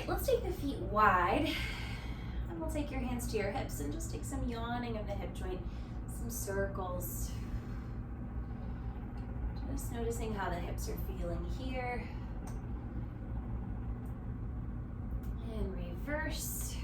right, let's take the feet wide. And we'll take your hands to your hips and just take some yawning of the hip joint, some circles. Just noticing how the hips are feeling here. And reverse.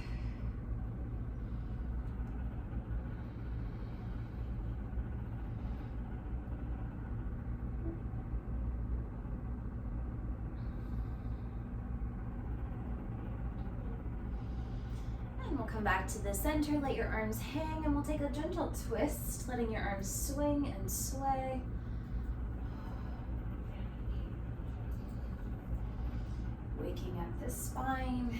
And we'll come back to the center, let your arms hang, and we'll take a gentle twist, letting your arms swing and sway. Waking up the spine.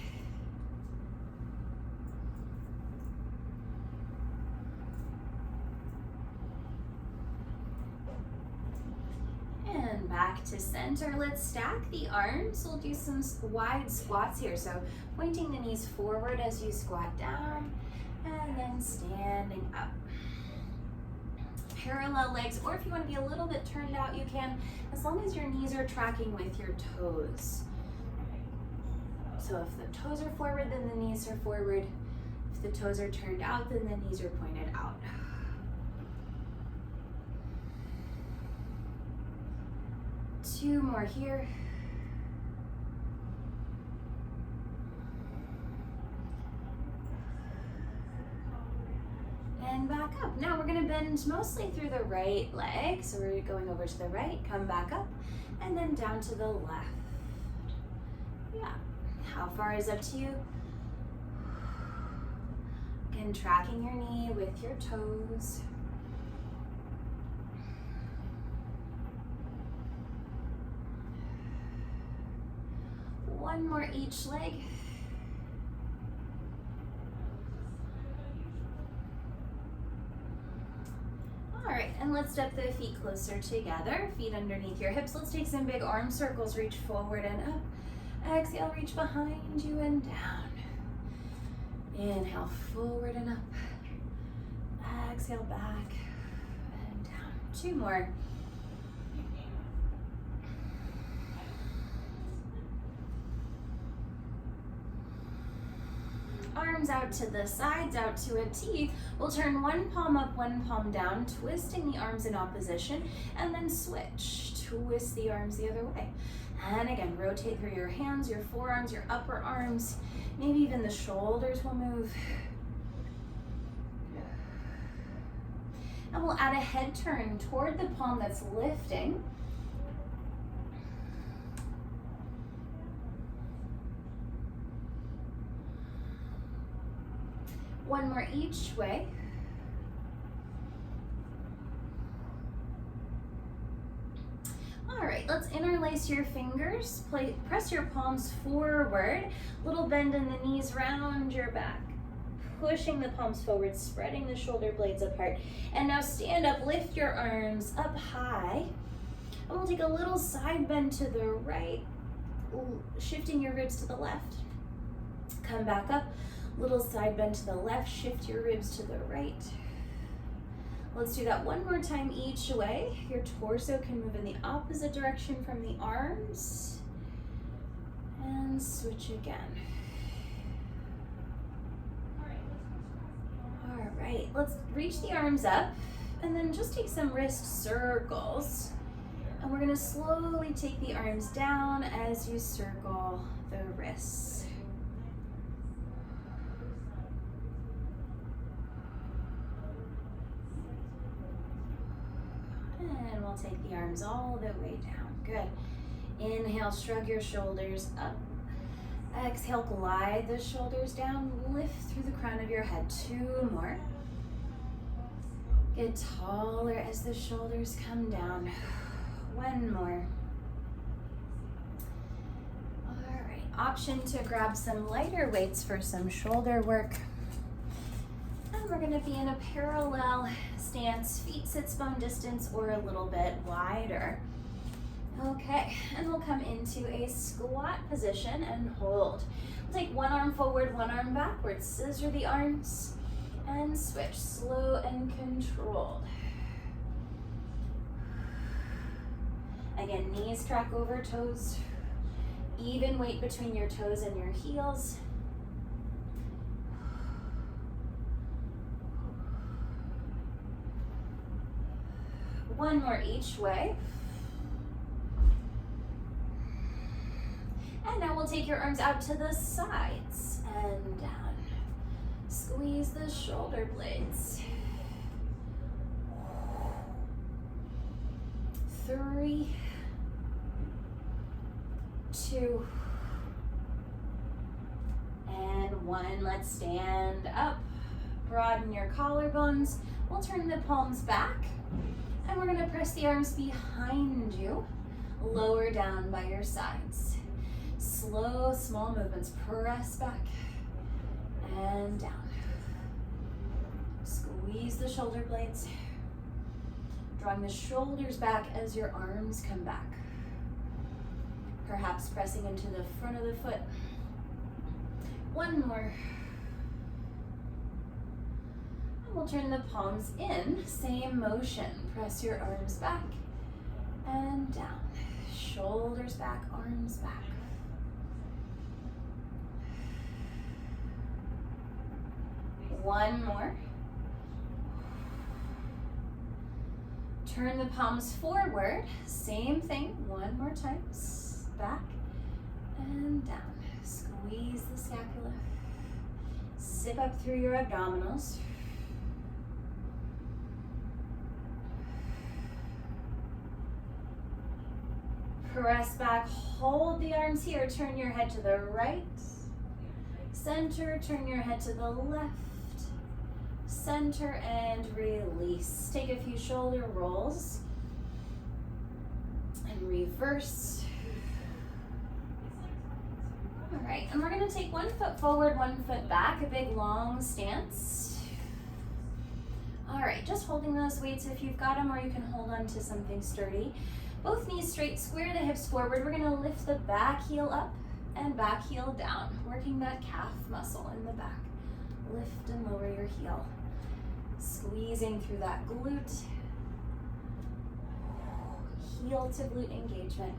And back to center. Let's stack the arms. We'll do some wide squats here. So pointing the knees forward as you squat down, and then standing up. Parallel legs, or if you want to be a little bit turned out, you can, as long as your knees are tracking with your toes. So if the toes are forward, then the knees are forward. If the toes are turned out, then the knees are pointed out. Two more here. And back up. Now we're going to bend mostly through the right leg. So we're going over to the right, come back up, and then down to the left. Yeah. How far is up to you? Again, tracking your knee with your toes. One more each leg. All right, and let's step the feet closer together, feet underneath your hips. Let's take some big arm circles, reach forward and up. Exhale, reach behind you and down. Inhale, forward and up. Exhale, back and down. Two more. Arms out to the sides, out to a T. We'll turn one palm up, one palm down, twisting the arms in opposition, and then switch. Twist the arms the other way. And again, rotate through your hands, your forearms, your upper arms, maybe even the shoulders will move. And we'll add a head turn toward the palm that's lifting. One more each way. All right, let's interlace your fingers. Press your palms forward. Little bend in the knees, round your back. Pushing the palms forward, spreading the shoulder blades apart. And now stand up, lift your arms up high. And we'll take a little side bend to the right, shifting your ribs to the left. Come back up, little side bend to the left, shift your ribs to the right. Let's do that one more time each way. Your torso can move in the opposite direction from the arms. And switch again. All right, let's reach the arms up and then just take some wrist circles. And we're gonna slowly take the arms down as you circle the wrists. And we'll take the arms all the way down. Good. Inhale, shrug your shoulders up. Exhale, glide the shoulders down. Lift through the crown of your head. Two more. Get taller as the shoulders come down. One more. All right. Option to grab some lighter weights for some shoulder work. And we're going to be in a parallel stance, feet sits bone distance or a little bit wider. Okay, and we'll come into a squat position and hold. We'll take one arm forward, one arm backwards, scissor the arms, and switch, slow and controlled. Again, knees track over toes. Even weight between your toes and your heels. One more each way. And now we'll take your arms out to the sides and down. Squeeze the shoulder blades. 3, 2, and 1. Let's stand up. Broaden your collarbones. We'll turn the palms back. And we're going to press the arms behind you. Lower down by your sides. Slow, small movements. Press back and down. Squeeze the shoulder blades. Drawing the shoulders back as your arms come back. Perhaps pressing into the front of the foot. One more. And we'll turn the palms in. Same motion. Press your arms back and down. Shoulders back, arms back. One more. Turn the palms forward. Same thing. One more time. Back and down. Squeeze the scapula. Zip up through your abdominals. Press back. Hold the arms here. Turn your head to the right. Center. Turn your head to the left. Center and release. Take a few shoulder rolls and reverse. All right, and we're going to take 1 foot forward, 1 foot back, a big long stance. All right, just holding those weights if you've got them, or you can hold on to something sturdy. Both knees straight, square the hips forward. We're going to lift the back heel up and back heel down, working that calf muscle in the back. Lift and lower your heel. Squeezing through that glute. Heel to glute engagement.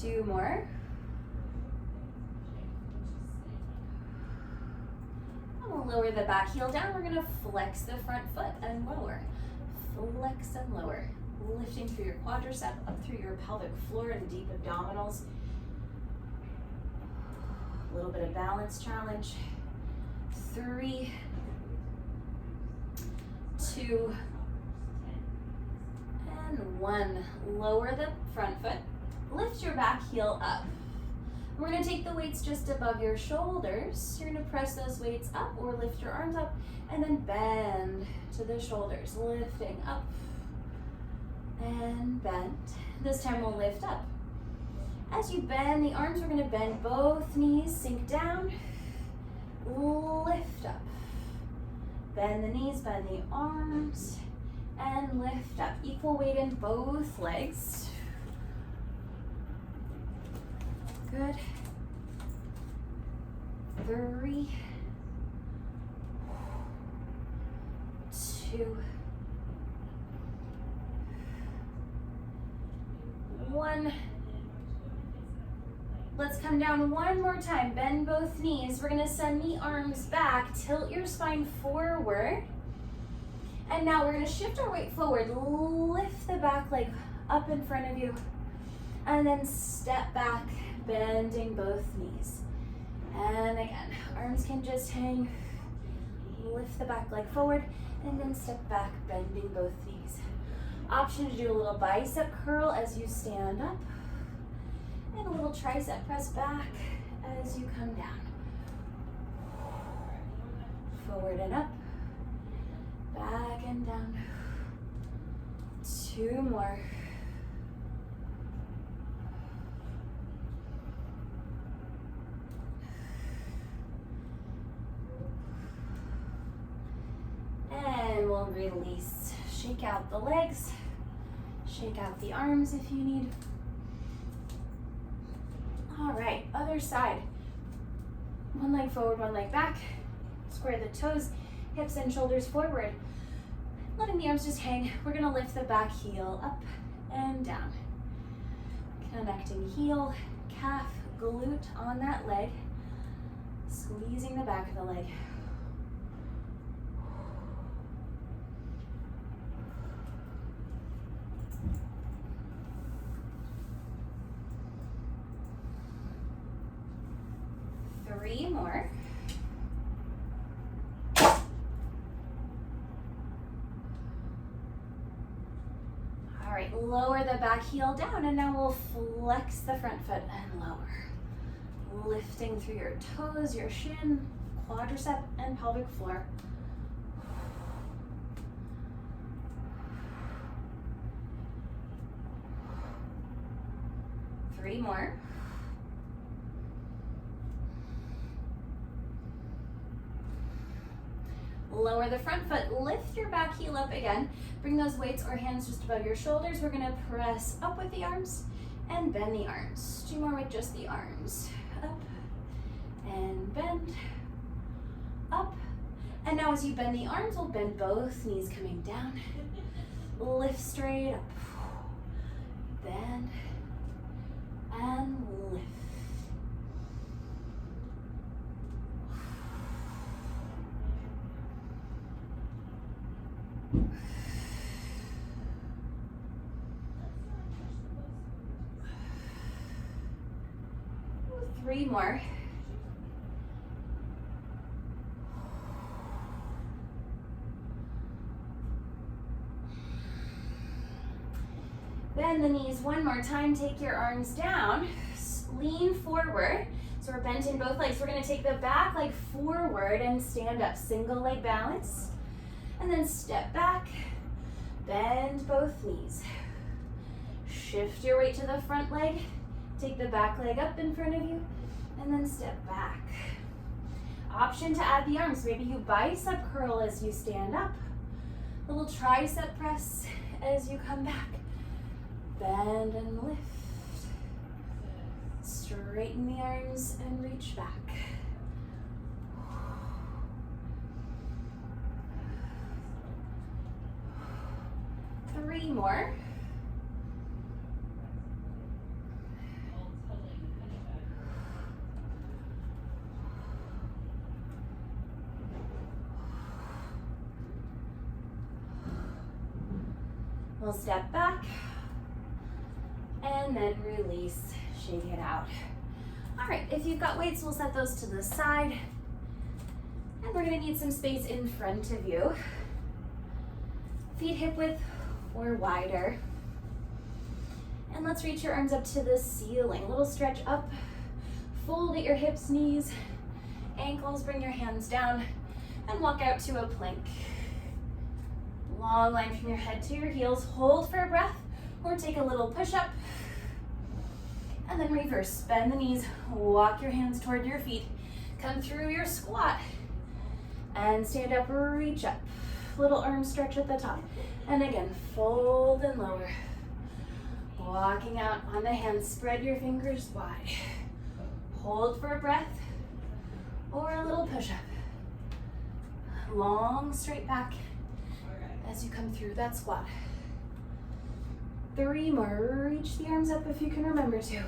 Two more. And we'll lower the back heel down. We're going to flex the front foot and lower. Flex and lower. Lifting through your quadricep, up through your pelvic floor and deep abdominals. A little bit of balance challenge. 3, 2, and 1. Lower the front foot. Lift your back heel up. We're going to take the weights just above your shoulders. You're going to press those weights up or lift your arms up and then bend to the shoulders. Lifting up and bend. This time we'll lift up. As you bend the arms, we're going to bend both knees, sink down, lift up. Bend the knees, bend the arms, and lift up. Equal weight in both legs. Good. 3, 2, 1. Let's come down one more time. Bend both knees. We're going to send the arms back. Tilt your spine forward. And now we're going to shift our weight forward. Lift the back leg up in front of you. And then step back, bending both knees. And again, arms can just hang. Lift the back leg forward. And then step back, bending both knees. Option to do a little bicep curl as you stand up. And a little tricep press back as you come down. Forward and up. Back and down. 2 more. And we'll release. Shake out the legs. Shake out the arms if you need. All right, other side. One leg forward, one leg back. Square the toes, hips and shoulders forward. letting the arms just hang. We're gonna lift the back heel up and down. Connecting heel, calf, glute on that leg. Squeezing the back of the leg. Three more. All right, lower the back heel down, and now we'll flex the front foot and lower. Lifting through your toes, your shin, quadricep, and pelvic floor. Three more. Lower the front foot, lift your back heel up again. Bring those weights or hands just above your shoulders. We're gonna press up with the arms and bend the arms. Two more with just the arms. Up and bend, up. And now as you bend the arms, we'll bend both knees coming down. Lift straight up. Bend and lift. Three more. Bend the knees one more time. Take your arms down. Lean forward. So we're bent in both legs. We're going to take the back leg forward and stand up. Single leg balance. And then step back. Bend both knees. Shift your weight to the front leg. Take the back leg up in front of you. And then step back. Option to add the arms. Maybe you bicep curl as you stand up. A little tricep press as you come back. Bend and lift. Straighten the arms and reach back. Three more. We'll step back and then release, shake it out. All right, if you've got weights, we'll set those to the side. And we're gonna need some space in front of you. Feet hip width or wider. And let's reach your arms up to the ceiling. A little stretch up, fold at your hips, knees, ankles, bring your hands down, and walk out to a plank. Long line from your head to your heels. Hold for a breath or take a little push up. And then reverse. Bend the knees. Walk your hands toward your feet. Come through your squat. And stand up, reach up. Little arm stretch at the top. And again, fold and lower. Walking out on the hands. Spread your fingers wide. Hold for a breath or a little push up. Long straight back as you come through that squat. Three more. Reach the arms up if you can remember to.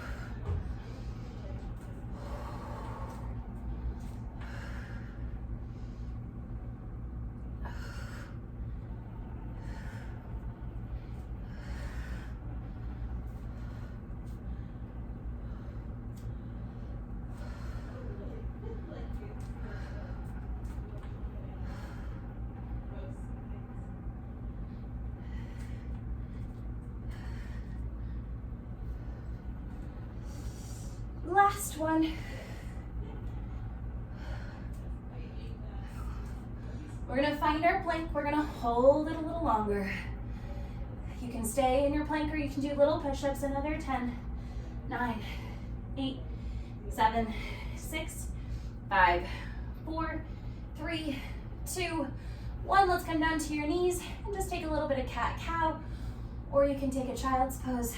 Last one. We're gonna find our plank. We're gonna hold it a little longer. You can stay in your plank or you can do little push-ups. Another 10, 9, 8, 7, 6, 5, 4, 3, 2, 1. Let's come down to your knees and just take a little bit of cat-cow, or you can take a child's pose.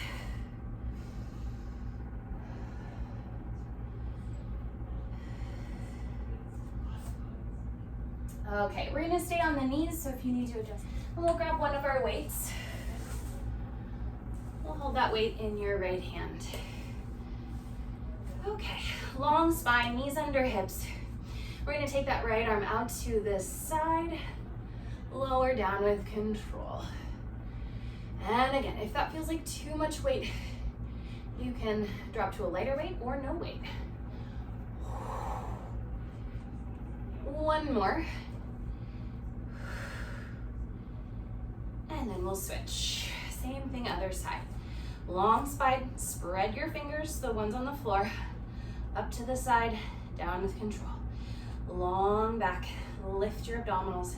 Okay, we're gonna stay on the knees, so if you need to adjust. And we'll grab one of our weights. We'll hold that weight in your right hand. Okay, long spine, knees under hips. We're gonna take that right arm out to the side, lower down with control. And again, if that feels like too much weight, you can drop to a lighter weight or no weight. One more. And then we'll switch. Same thing, other side. Long spine, spread your fingers, the ones on the floor, up to the side, down with control. Long back, lift your abdominals.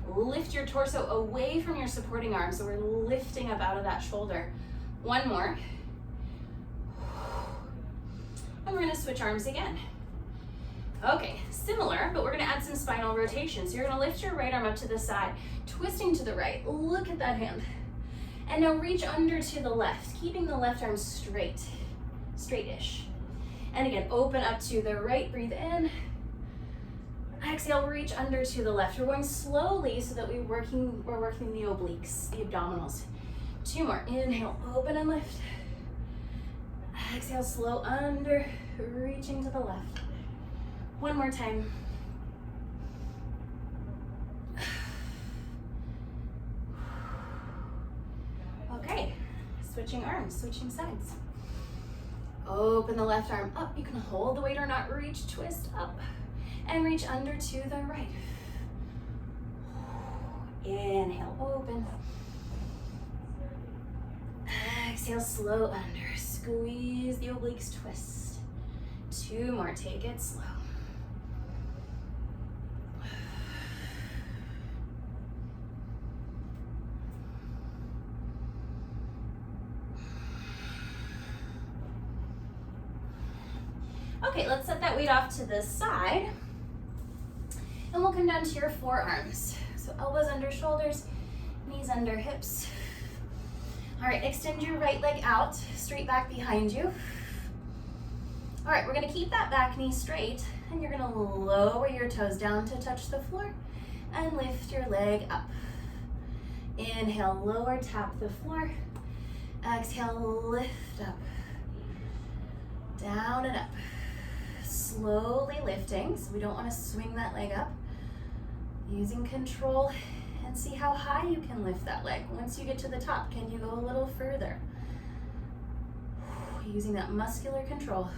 Lift your torso away from your supporting arm, so we're lifting up out of that shoulder. One more. And we're gonna switch arms again. Okay, similar, but we're gonna add some spinal rotation. So you're gonna lift your right arm up to the side, twisting to the right. Look at that hand. And now reach under to the left, keeping the left arm straight, straight-ish. And again, open up to the right, breathe in. Exhale, reach under to the left. We're going slowly so that we're working the obliques, the abdominals. Two more. Inhale, open and lift. Exhale, slow under, reaching to the left. One more time. Okay, switching arms, switching sides. Open the left arm up. You can hold the weight or not. Reach, twist up, and reach under to the right. Inhale, open. Exhale, slow under. Squeeze the obliques, twist. Two more, take it slow. Okay, let's set that weight off to the side. And we'll come down to your forearms. So elbows under shoulders, knees under hips. All right, extend your right leg out, straight back behind you. All right, we're gonna keep that back knee straight, and you're gonna lower your toes down to touch the floor and lift your leg up. Inhale, lower, tap the floor. Exhale, lift up. Down and up. Slowly lifting, so we don't want to swing that leg up. Using control, and see how high you can lift that leg. Once you get to the top, can you go a little further? Using that muscular control.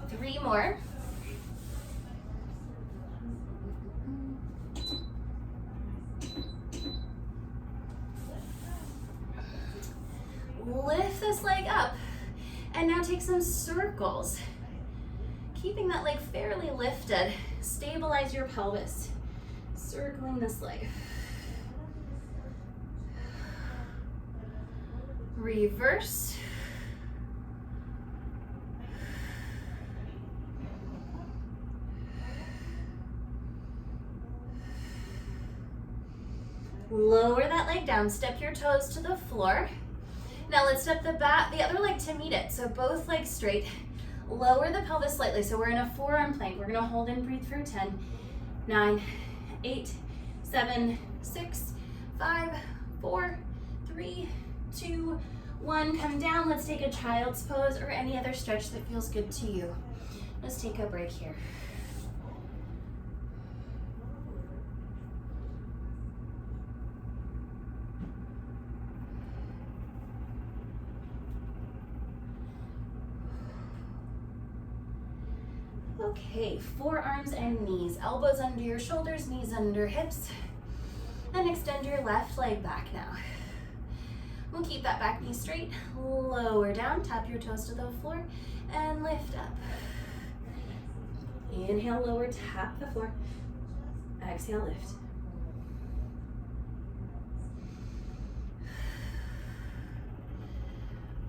Three more. Lift this leg up, and now take some circles. Keeping that leg fairly lifted, stabilize your pelvis. Circling this leg. Reverse. Lower that leg down, step your toes to the floor. Now let's step the other leg to meet it. So both legs straight. Lower the pelvis slightly. So we're in a forearm plank. We're gonna hold and breathe for 10, 9, 8, 7, 6, 5, 4, 3, 2, 1. Come down. Let's take a child's pose or any other stretch that feels good to you. Let's take a break here. Okay, forearms and knees. Elbows under your shoulders, knees under hips. And extend your left leg back now. We'll keep that back knee straight. Lower down, tap your toes to the floor, and lift up. Inhale, lower, tap the floor. Exhale, lift.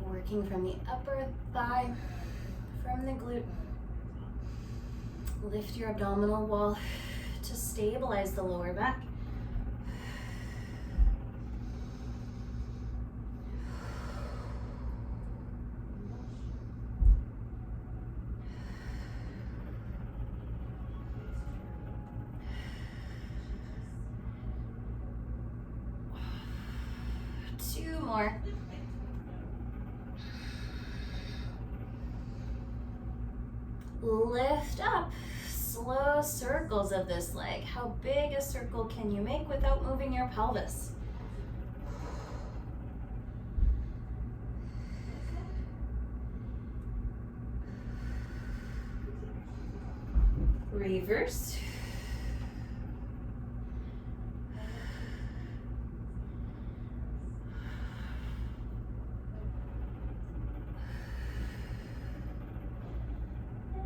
Working from the upper thigh, from the glute. Lift your abdominal wall to stabilize the lower back. more. Lift up. Slow circles of this leg. How big a circle can you make without moving your pelvis? Reverse.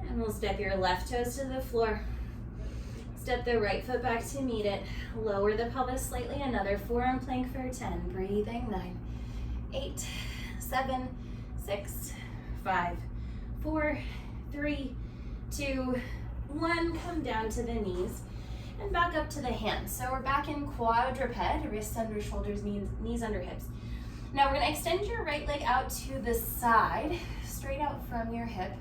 And we'll step your left toes to the floor. Step the right foot back to meet it. Lower the pelvis slightly. Another forearm plank for 10. Breathing. 9, 8, 7, 6, 5, 4, 3, 2, 1. Come down to the knees and back up to the hands. So we're back in quadruped, wrists under shoulders, knees under hips. Now we're going to extend your right leg out to the side, straight out from your hip.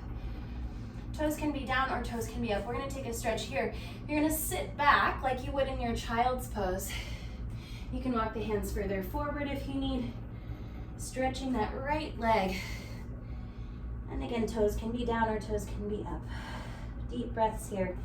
Toes can be down or toes can be up. We're going to take a stretch here. You're going to sit back like you would in your child's pose. You can walk the hands further forward if you need. Stretching that right leg. And again, toes can be down or toes can be up. Deep breaths here.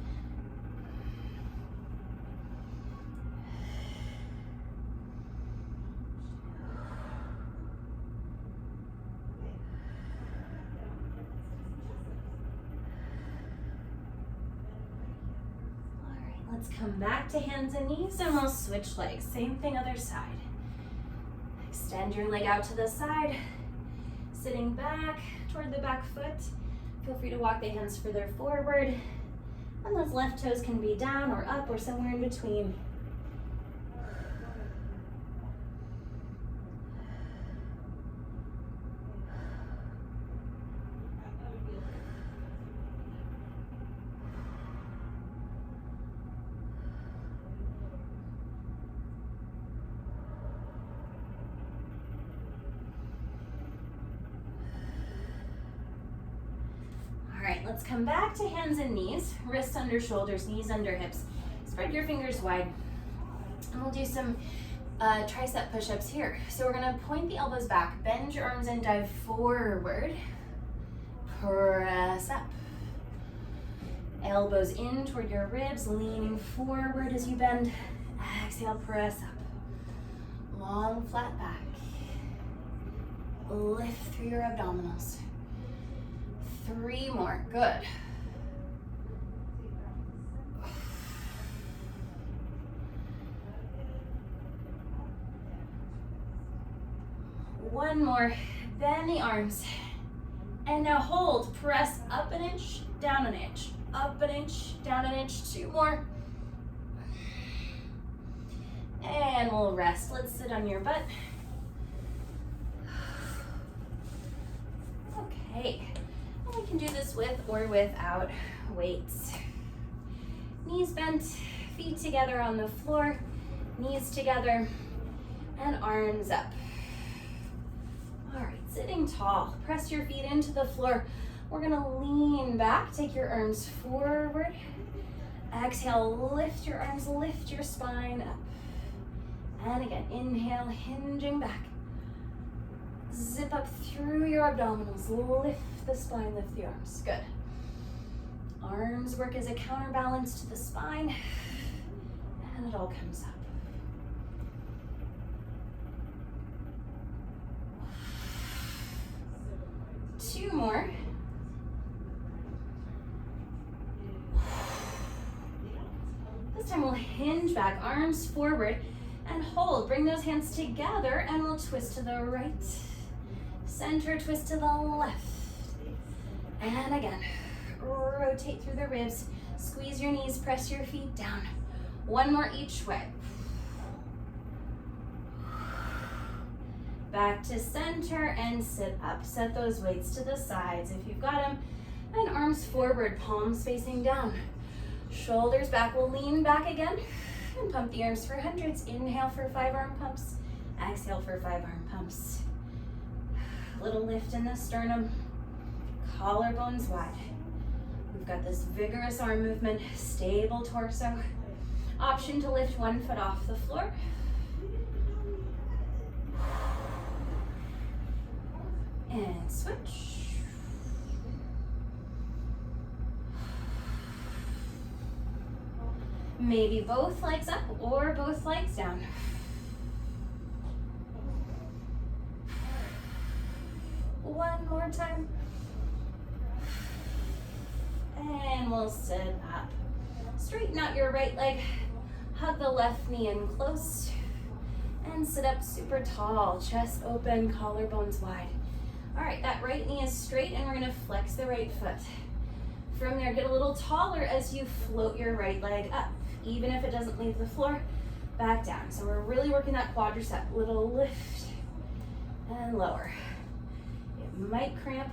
Let's come back to hands and knees and we'll switch legs. Same thing, other side. Extend your leg out to the side. Sitting back toward the back foot. Feel free to walk the hands further forward. And those left toes can be down or up or somewhere in between. Let's come back to hands and knees, wrists under shoulders, knees under hips. Spread your fingers wide. And we'll do some tricep push-ups here. So we're gonna point the elbows back, bend your arms and dive forward. Press up. Elbows in toward your ribs, leaning forward as you bend. Exhale, press up. Long, flat back. Lift through your abdominals. 3 more, good. One more, bend the arms. And now hold, press up an inch, down an inch, up an inch, down an inch, 2 more. And we'll rest, let's sit on your butt. Okay. We can do this with or without weights. Knees bent, feet together on the floor, knees together, and arms up. All right, sitting tall. Press your feet into the floor. We're gonna lean back, take your arms forward. Exhale, lift your arms, lift your spine up. And again, inhale, hinging back. Zip up through your abdominals, lift the spine, lift the arms, good. Arms work as a counterbalance to the spine, and it all comes up. Two more. This time we'll hinge back, arms forward, and hold. Bring those hands together, and we'll twist to the right. Center twist to the left. And again, rotate through the ribs. Squeeze your knees, press your feet down. One more each way. Back to center and sit up. Set those weights to the sides if you've got them. And arms forward, palms facing down. Shoulders back, we'll lean back again. And pump the arms for hundreds. Inhale for 5 arm pumps. Exhale for 5 arm pumps. Little lift in the sternum. Collarbones wide. We've got this vigorous arm movement, stable torso. Option to lift one foot off the floor. And switch. Maybe both legs up or both legs down. One more time. And we'll sit up. Straighten out your right leg. Hug the left knee in close. And sit up super tall. Chest open, collarbones wide. All right, that right knee is straight and we're gonna flex the right foot. From there, get a little taller as you float your right leg up. Even if it doesn't leave the floor, back down. So we're really working that quadricep. Little lift and lower. It might cramp.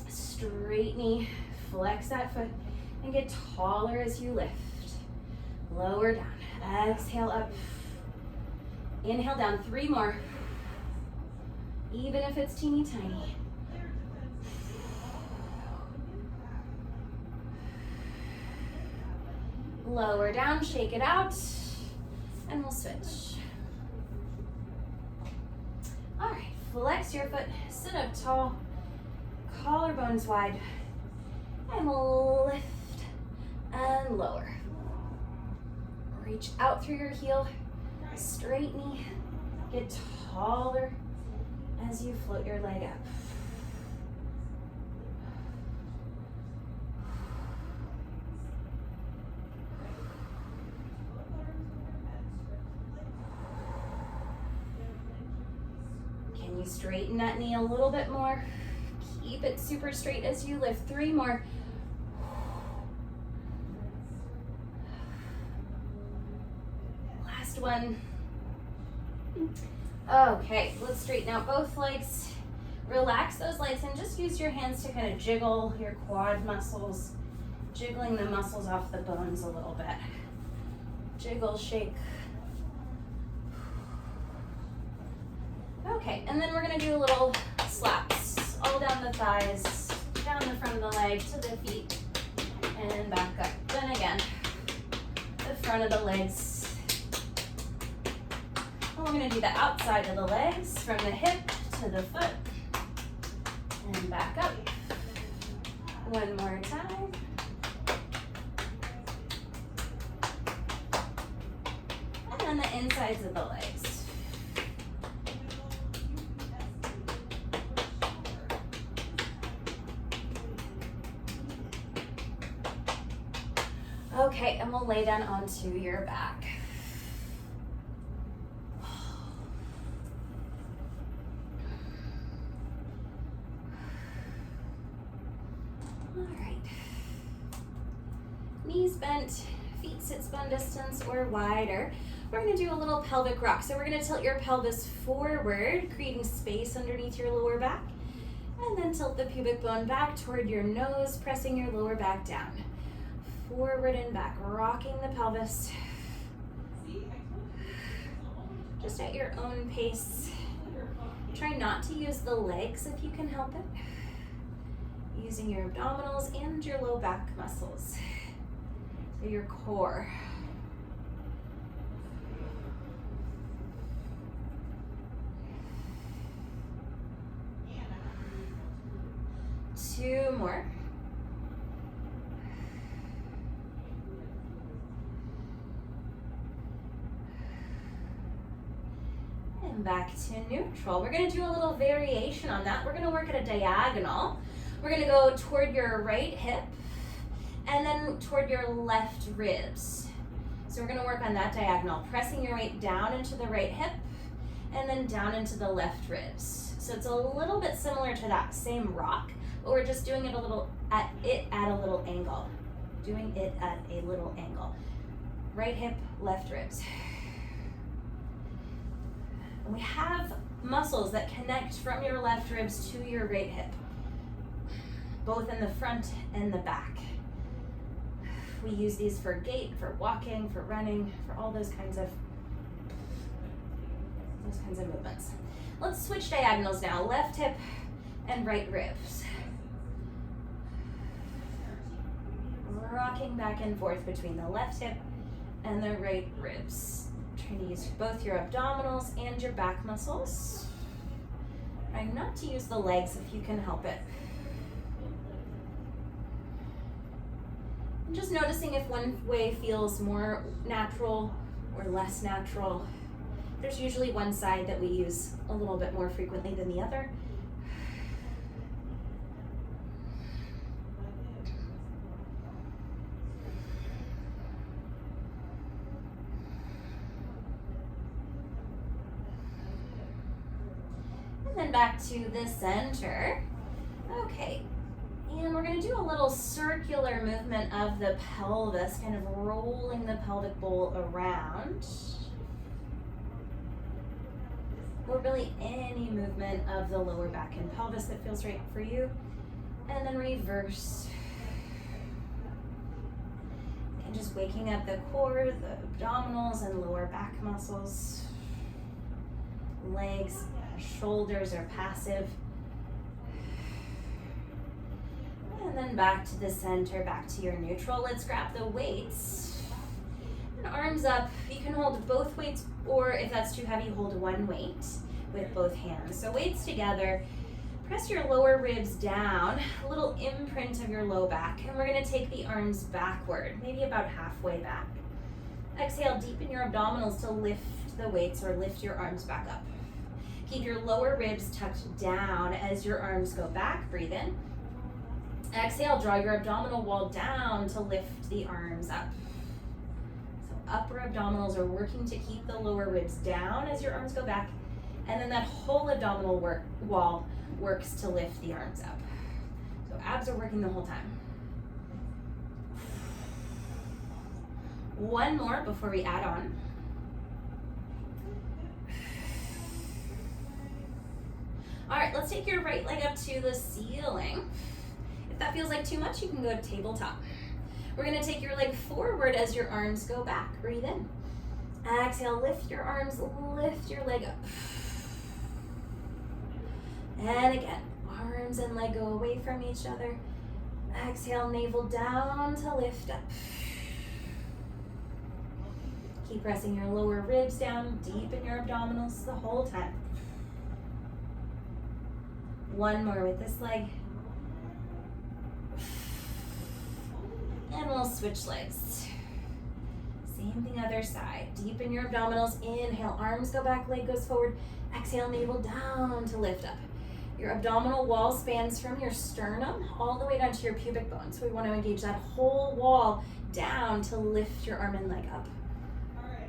Straight knee, flex that foot, and get taller as you lift. Lower down, exhale up. Inhale down, 3 more. Even if it's teeny tiny. Lower down, shake it out, and we'll switch. All right, flex your foot, sit up tall, collarbones wide, and lift and lower. Reach out through your heel, straight knee, get taller as you float your leg up. Can you straighten that knee a little bit more? Keep it super straight as you lift. 3 more. Last one. Okay, let's straighten out both legs. Relax those legs and just use your hands to kind of jiggle your quad muscles, jiggling the muscles off the bones a little bit. Jiggle, shake. Okay, and then we're gonna do a little slaps all down the thighs, down the front of the leg to the feet, and back up. Then again, the front of the legs. And we're gonna do the outside of the legs from the hip to the foot, and back up. One more time. And then the insides of the legs. Okay, and we'll lay down onto your back. All right. Knees bent, feet sit spun distance or wider. We're gonna do a little pelvic rock. So we're gonna tilt your pelvis forward, creating space underneath your lower back. And then tilt the pubic bone back toward your nose, pressing your lower back down. Forward and back, rocking the pelvis. Just at your own pace. Try not to use the legs if you can help it. Using your abdominals and your low back muscles. So your core. Two more. And back to neutral. We're gonna do a little variation on that. We're gonna work at a diagonal. We're gonna go toward your right hip and then toward your left ribs. So we're gonna work on that diagonal, pressing your weight down into the right hip and then down into the left ribs. So it's a little bit similar to that same rock, but we're just doing it a little at a little angle. Doing it at a little angle. Right hip, left ribs. And we have muscles that connect from your left ribs to your right hip, both in the front and the back. We use these for gait, for walking, for running, for all those kinds of movements. Let's switch diagonals now. Left hip and right ribs. Rocking back and forth between the left hip and the right ribs. Try to use both your abdominals and your back muscles. Try not to use the legs if you can help it. And just noticing if one way feels more natural or less natural. There's usually one side that we use a little bit more frequently than the other. And then back to the center. Okay, and we're gonna do a little circular movement of the pelvis, kind of rolling the pelvic bowl around. Or really any movement of the lower back and pelvis that feels right for you. And then reverse. And just waking up the core, the abdominals and lower back muscles. Legs, shoulders are passive. And then back to the center, back to your neutral. Let's grab the weights. And arms up. You can hold both weights, or if that's too heavy, hold one weight with both hands. So weights together. Press your lower ribs down, a little imprint of your low back, and we're gonna take the arms backward, maybe about halfway back. Exhale, deepen your abdominals to lift the weights or lift your arms back up. Keep your lower ribs tucked down as your arms go back, breathe in. Exhale, draw your abdominal wall down to lift the arms up. So upper abdominals are working to keep the lower ribs down as your arms go back, and then that whole abdominal wall works to lift the arms up. So abs are working the whole time. One more before we add on. All right, let's take your right leg up to the ceiling. If that feels like too much, you can go to tabletop. We're gonna take your leg forward as your arms go back. Breathe in. Exhale, lift your arms, lift your leg up. And again, arms and leg go away from each other. Exhale, navel down to lift up. Keep pressing your lower ribs down, deepen your abdominals the whole time. One more with this leg. And we'll switch legs. Same thing other side. Deepen your abdominals. Inhale, arms go back, leg goes forward. Exhale, navel down to lift up. Your abdominal wall spans from your sternum all the way down to your pubic bone. So we want to engage that whole wall down to lift your arm and leg up. All right.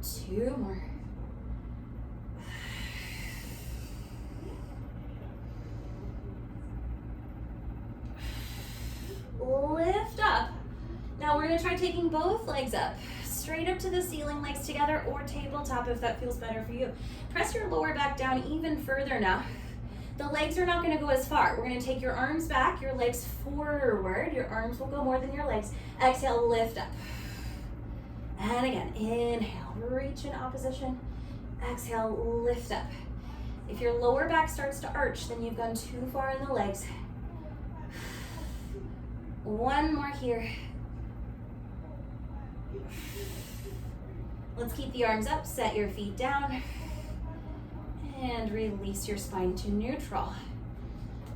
Two more. Lift up. Now we're going to try taking both legs up, straight up to the ceiling, legs together, or tabletop if that feels better for you. Press your lower back down even further now. The legs are not going to go as far. We're going to take your arms back, your legs forward. Your arms will go more than your legs. Exhale, lift up. And again, inhale, reach in opposition. Exhale, lift up. If your lower back starts to arch, then you've gone too far in the legs. One more here. Let's keep the arms up, set your feet down, and release your spine to neutral.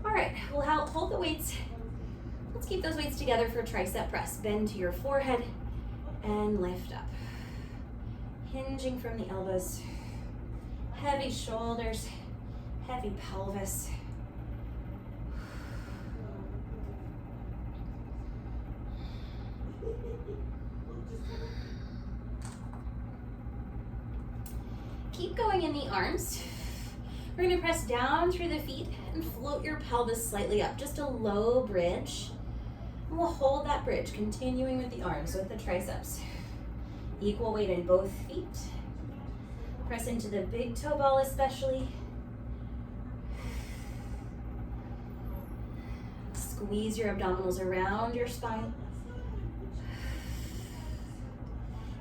All right, we'll hold the weights. Let's keep those weights together for tricep press. Bend to your forehead and lift up. Hinging from the elbows. Heavy shoulders, heavy pelvis. Keep going in the arms. We're going to press down through the feet and float your pelvis slightly up, just a low bridge. And we'll hold that bridge, continuing with the arms, with the triceps. Equal weight in both feet. Press into the big toe ball especially. Squeeze your abdominals around your spine.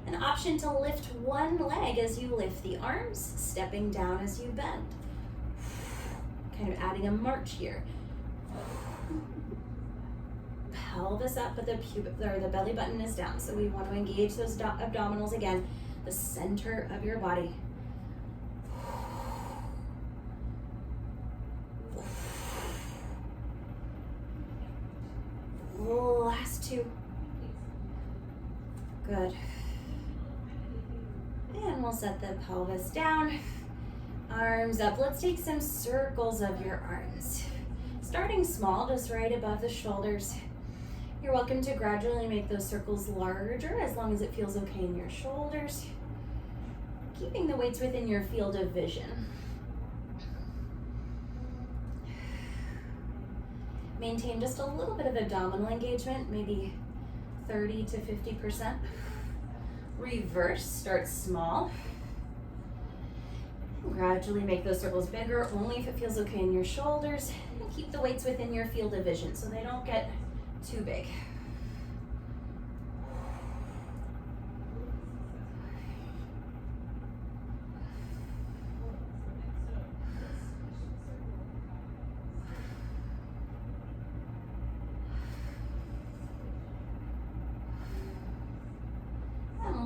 An option to lift one leg as you lift the arms, stepping down as you bend. Kind of adding a march here. pelvis up, but the belly button is down. So we want to engage those abdominals again, the center of your body. Last two. Good. And we'll set the pelvis down, arms up. Let's take some circles of your arms. Starting small, just right above the shoulders. You're welcome to gradually make those circles larger as long as it feels okay in your shoulders. Keeping the weights within your field of vision. Maintain just a little bit of abdominal engagement, maybe 30 to 50%. Reverse, start small. Gradually make those circles bigger, only if it feels okay in your shoulders. And keep the weights within your field of vision so they don't get too big.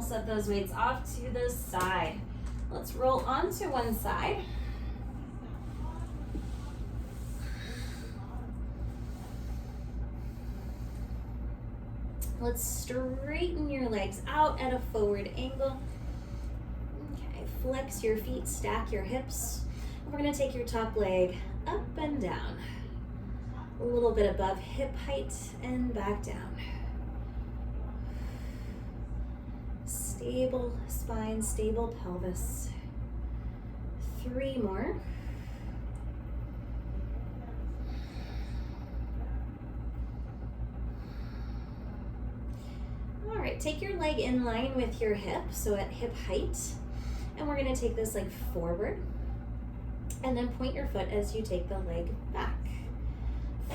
Set those weights off to the side. Let's roll onto one side. Let's straighten your legs out at a forward angle. Okay, flex your feet, stack your hips. We're gonna take your top leg up and down. A little bit above hip height and back down. Stable spine, stable pelvis. 3 more. All right, take your leg in line with your hip, so at hip height. And we're gonna take this leg forward. And then point your foot as you take the leg back.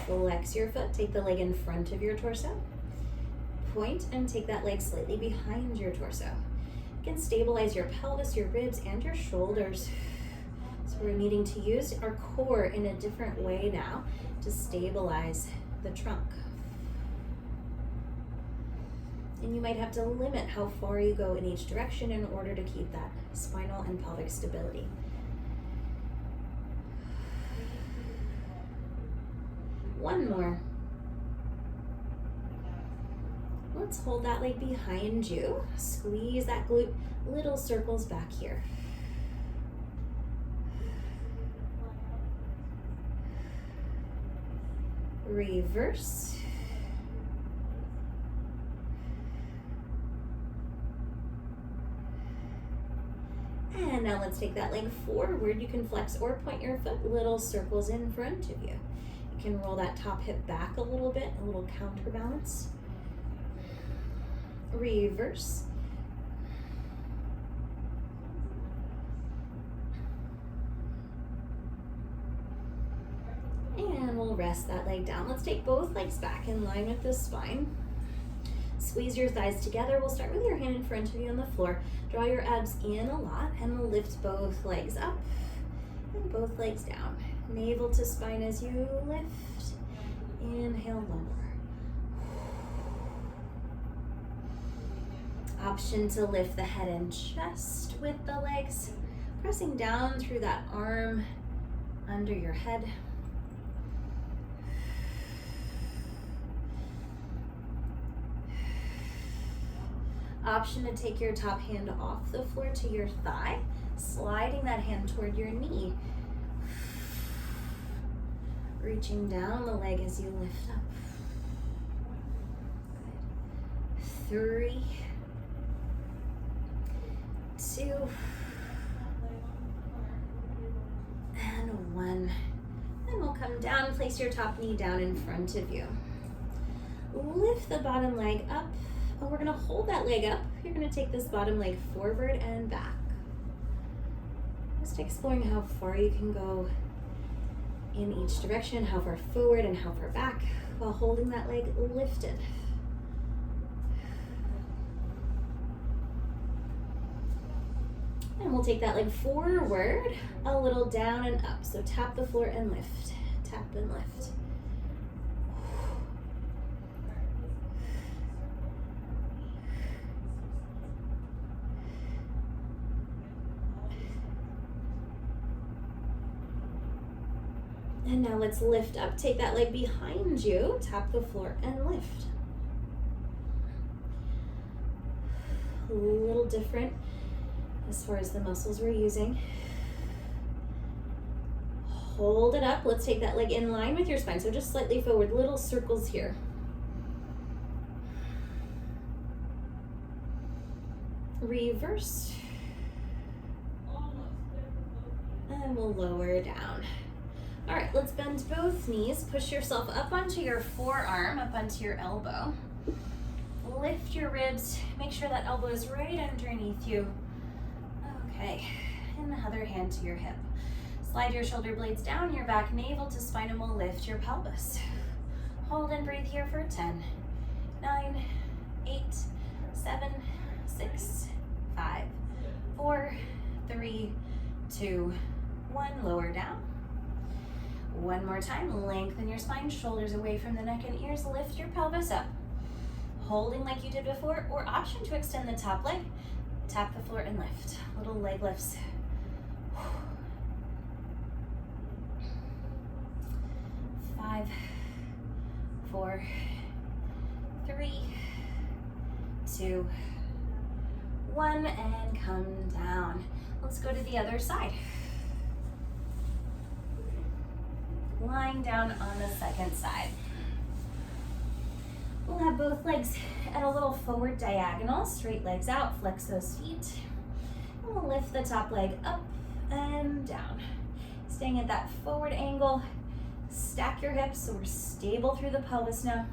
Flex your foot, take the leg in front of your torso. Point and take that leg slightly behind your torso. You can stabilize your pelvis, your ribs, and your shoulders. So we're needing to use our core in a different way now to stabilize the trunk. And you might have to limit how far you go in each direction in order to keep that spinal and pelvic stability. One more. Let's hold that leg behind you. Squeeze that glute, little circles back here. Reverse. And now let's take that leg forward. You can flex or point your foot, little circles in front of you. You can roll that top hip back a little bit, a little counterbalance. Reverse. And we'll rest that leg down. Let's take both legs back in line with the spine. Squeeze your thighs together. We'll start with your hand in front of you on the floor. Draw your abs in a lot and we'll lift both legs up and both legs down. Navel to spine as you lift. Inhale, lower. Option to lift the head and chest with the legs, pressing down through that arm under your head. Option to take your top hand off the floor to your thigh, sliding that hand toward your knee. Reaching down the leg as you lift up. Good. 3, 2, and 1. Then we'll come down, place your top knee down in front of you. Lift the bottom leg up, and we're gonna hold that leg up. You're gonna take this bottom leg forward and back. Just exploring how far you can go in each direction, how far forward and how far back, while holding that leg lifted. And we'll take that leg forward, a little down and up. So tap the floor and lift, tap and lift. And now let's lift up. Take that leg behind you, tap the floor and lift. A little different as far as the muscles we're using. Hold it up. Let's take that leg in line with your spine. So just slightly forward, little circles here. Reverse. And we'll lower down. All right, let's bend both knees. Push yourself up onto your forearm, up onto your elbow. Lift your ribs. Make sure that elbow is right underneath you. Okay, and the other hand to your hip. Slide your shoulder blades down your back, navel to spine, and we'll lift your pelvis. Hold and breathe here for 10, 9, 8, 7, 6, 5, 4, 3, 2, 1. Lower down. One more time. Lengthen your spine, shoulders away from the neck and ears. Lift your pelvis up. Holding like you did before, or option to extend the top leg. Tap the floor and lift. Little leg lifts. 5, 4, 3, 2, 1, and come down. Let's go to the other side. Lying down on the second side. We'll have both legs at a little forward diagonal, straight legs out, flex those feet. And we'll lift the top leg up and down. Staying at that forward angle, stack your hips so we're stable through the pelvis now.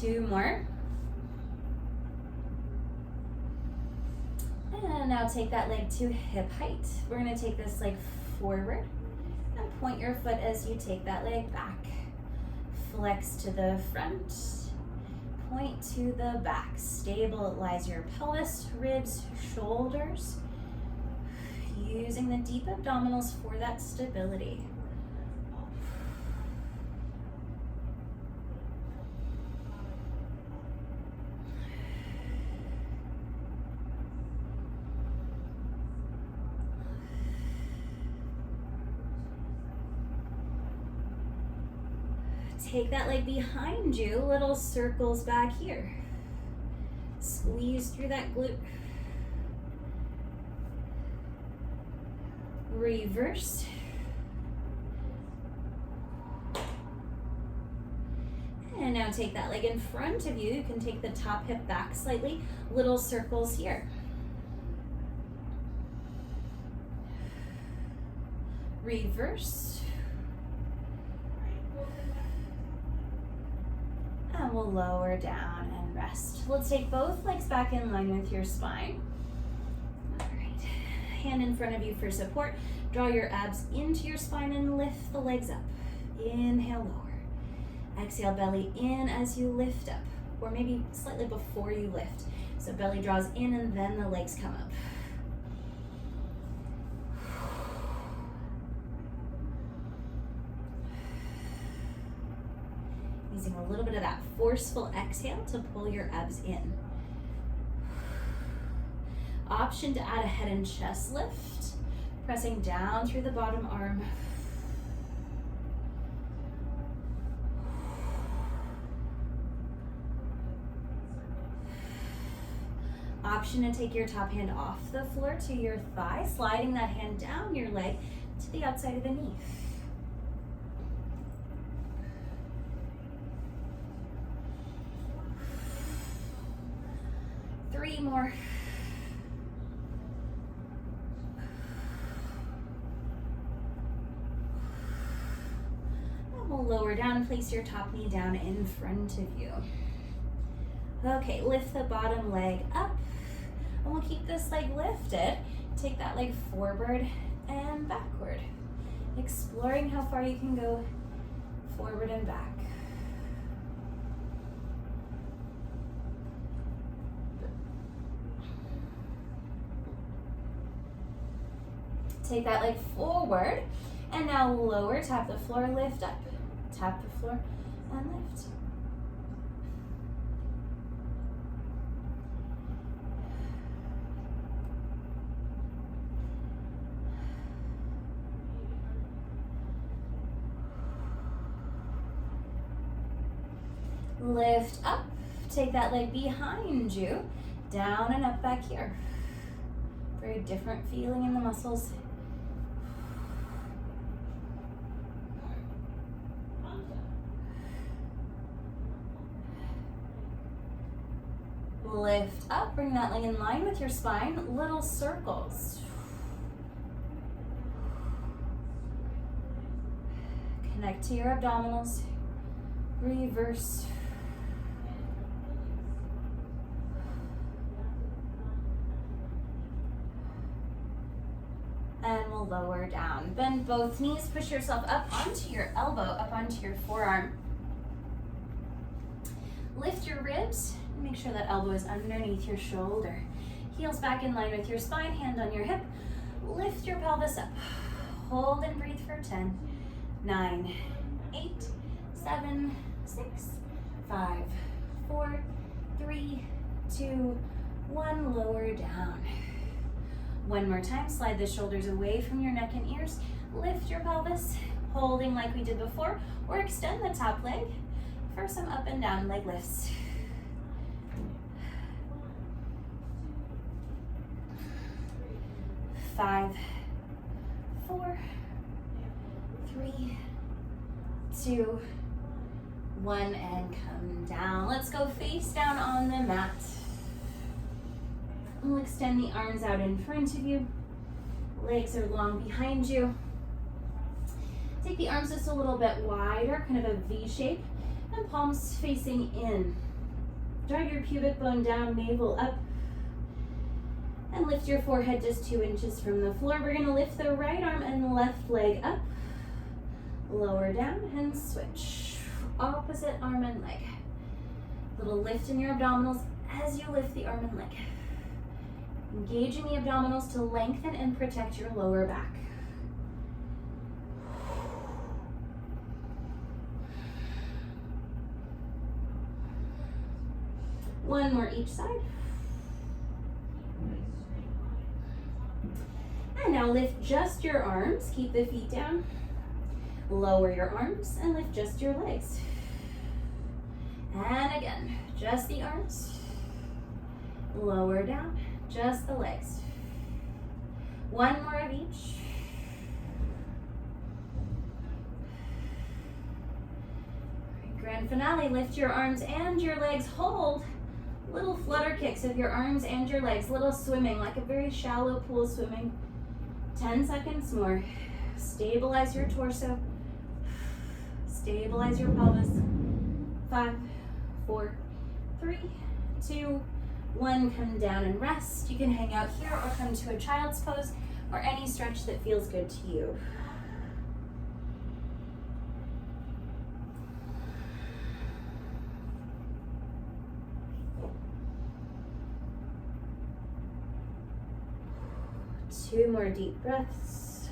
Two more. And now take that leg to hip height. We're going to take this leg forward and point your foot as you take that leg back. Flex to the front, point to the back. Stabilize your pelvis, ribs, shoulders. Using the deep abdominals for that stability. Take that leg behind you, little circles back here. Squeeze through that glute. Reverse. And now take that leg in front of you. You can take the top hip back slightly, little circles here. Reverse. And we'll lower down and rest. Let's take both legs back in line with your spine. All right, hand in front of you for support. Draw your abs into your spine and lift the legs up. Inhale, lower. Exhale, belly in as you lift up, or maybe slightly before you lift. So belly draws in and then the legs come up. Using a little bit of that forceful exhale to pull your abs in. Option to add a head and chest lift, pressing down through the bottom arm. Option to take your top hand off the floor to your thigh, sliding that hand down your leg to the outside of the knee. Three more. And we'll lower down, place your top knee down in front of you. Okay, lift the bottom leg up, and we'll keep this leg lifted. Take that leg forward and backward, exploring how far you can go forward and back. Take that leg forward, and now lower, tap the floor, lift up. Tap the floor, and lift. Lift up, take that leg behind you, down and up back here. Very different feeling in the muscles. Lift up, bring that leg in line with your spine, little circles. Connect to your abdominals, reverse. And we'll lower down. Bend both knees, push yourself up onto your elbow, up onto your forearm. Lift your ribs, make sure that elbow is underneath your shoulder. Heels back in line with your spine, hand on your hip. Lift your pelvis up. Hold and breathe for 10, 9, 8, 7, 6, 5, 4, 3, 2, 1. Lower down. One more time, slide the shoulders away from your neck and ears. Lift your pelvis, holding like we did before, or extend the top leg for some up and down leg lifts. Five, 4, 3, 2, 1, and come down. Let's go face down on the mat. We'll extend the arms out in front of you. Legs are long behind you. Take the arms just a little bit wider, kind of a V shape, and palms facing in. Drive your pubic bone down, navel up, and lift your forehead just 2 inches from the floor. We're gonna lift the right arm and left leg up, lower down, and switch. Opposite arm and leg. Little lift in your abdominals as you lift the arm and leg. Engaging the abdominals to lengthen and protect your lower back. One more each side. And now lift just your arms. Keep the feet down. Lower your arms and lift just your legs. And again, just the arms. Lower down. Just the legs. One more of each. Grand finale, lift your arms and your legs, hold. Little flutter kicks of your arms and your legs, little swimming, like a very shallow pool swimming. 10 seconds more. Stabilize your torso. Stabilize your pelvis. 5, 4, 3, 2, 1, come down and rest. You can hang out here or come to a child's pose or any stretch that feels good to you. Two more deep breaths.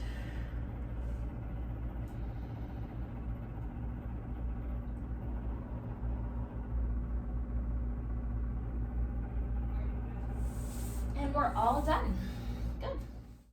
And we're all done.